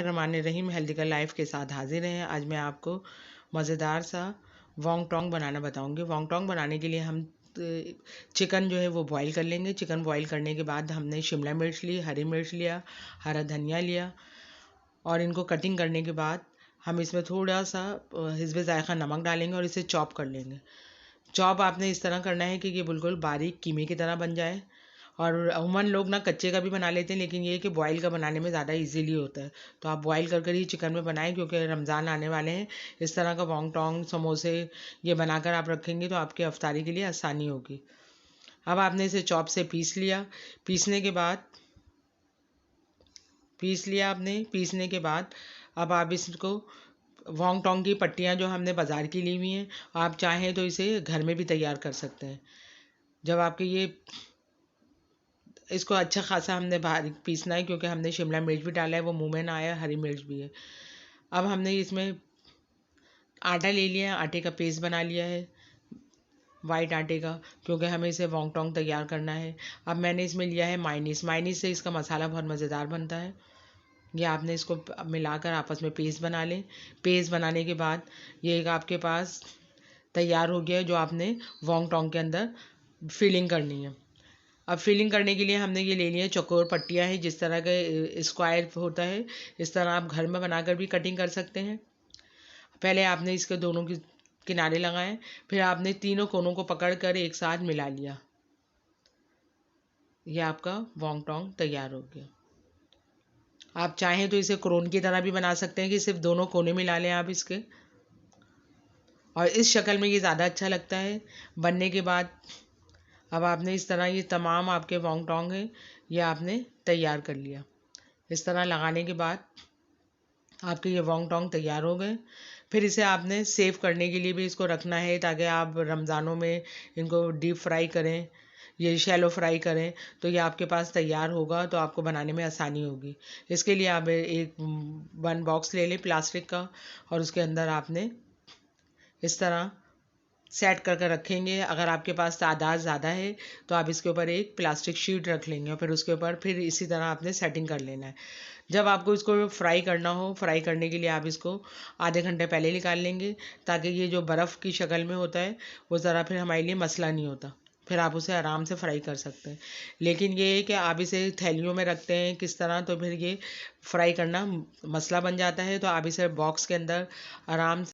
बिस्मिल्लाहिर्रहमानिर्रहीम। Healthy life के साथ हाजिर हैं। आज मैं आपको मज़ेदार सा वोंग टोंग बनाना बताऊंगी। वोंग टोंग बनाने के लिए हम चिकन जो है वो बॉईल कर लेंगे। चिकन बॉईल करने के बाद हमने शिमला मिर्च ली, हरी मिर्च लिया, हरा धनिया लिया और इनको कटिंग करने के बाद हम इसमें थोड़ा सा हिस्बे ज़ायक़ा नमक डालेंगे और इसे चॉप कर लेंगे। चॉप आपने इस तरह करना है कि ये बिल्कुल बारीक कीमे की तरह बन जाए। और अमूमन लोग ना कच्चे का भी बना लेते हैं, लेकिन ये कि बॉईल का बनाने में ज़्यादा इजीली होता है, तो आप बॉईल कर ही चिकन में बनाएं, क्योंकि रमज़ान आने वाले हैं। इस तरह का वोंग टोंग, समोसे ये बनाकर आप रखेंगे तो आपकी अफ्तारी के लिए आसानी होगी। अब आपने इसे चॉप से पीस लिया। पीसने के बाद पीसने के बाद अब आप इसको वोंग टोंग की पट्टियाँ जो हमने बाज़ार की ली हुई हैं, आप चाहें तो इसे घर में भी तैयार कर सकते हैं। जब आपके ये इसको अच्छा खासा हमने बारीक पीसना है, क्योंकि हमने शिमला मिर्च भी डाला है, वो मुंह में ना आया, हरी मिर्च भी है। अब हमने इसमें आटा ले लिया है, आटे का पेस्ट बना लिया है, वाइट आटे का, क्योंकि हमें इसे वोंग टोंग तैयार करना है। अब मैंने इसमें लिया है मायनीस से इसका मसाला बहुत मज़ेदार बनता है। ये आपने इसको मिलाकर आपस में पेस्ट बना लें। पेस्ट बनाने के बाद ये एक आपके पास तैयार हो गया है, जो आपने वोंग टोंग के अंदर फिलिंग करनी है। अब फिलिंग करने के लिए हमने ये ले लिया चौकोर पट्टियाँ हैं, जिस तरह का स्क्वायर होता है, इस तरह आप घर में बनाकर भी कटिंग कर सकते हैं। पहले आपने इसके दोनों के किनारे लगाए, फिर आपने तीनों कोनों को पकड़कर एक साथ मिला लिया। ये आपका वोंग टोंग तैयार हो गया। आप चाहें तो इसे क्रोन की तरह भी बना सकते हैं कि सिर्फ दोनों कोने मिला लें आप इसके, और इस शक्ल में ये ज़्यादा अच्छा लगता है बनने के बाद। अब आपने इस तरह ये तमाम आपके वोंग टोंग हैं, ये आपने तैयार कर लिया। इस तरह लगाने के बाद आपके ये वोंग टोंग तैयार हो गए। फिर इसे आपने सेव करने के लिए भी इसको रखना है, ताकि आप रमज़ानों में इनको डीप फ्राई करें, ये शैलो फ्राई करें, तो ये आपके पास तैयार होगा, तो आपको बनाने में आसानी होगी। इसके लिए आप एक वन बॉक्स ले लें प्लास्टिक का, और उसके अंदर आपने इस तरह सेट कर रखेंगे। अगर आपके पास तादाद ज़्यादा है तो आप इसके ऊपर एक प्लास्टिक शीट रख लेंगे, और फिर उसके ऊपर फिर इसी तरह आपने सेटिंग कर लेना है। जब आपको इसको फ्राई करना हो, फ्राई करने के लिए आप इसको आधे घंटे पहले निकाल लेंगे, ताकि ये जो बर्फ़ की शक्ल में होता है वो ज़रा फिर हमारे लिए मसला नहीं होता, फिर आप उसे आराम से फ्राई कर सकते हैं। लेकिन ये है कि आप इसे थैलियों में रखते हैं किस तरह, तो फिर ये फ्राई करना मसला बन जाता है। तो आप इसे बॉक्स के अंदर आराम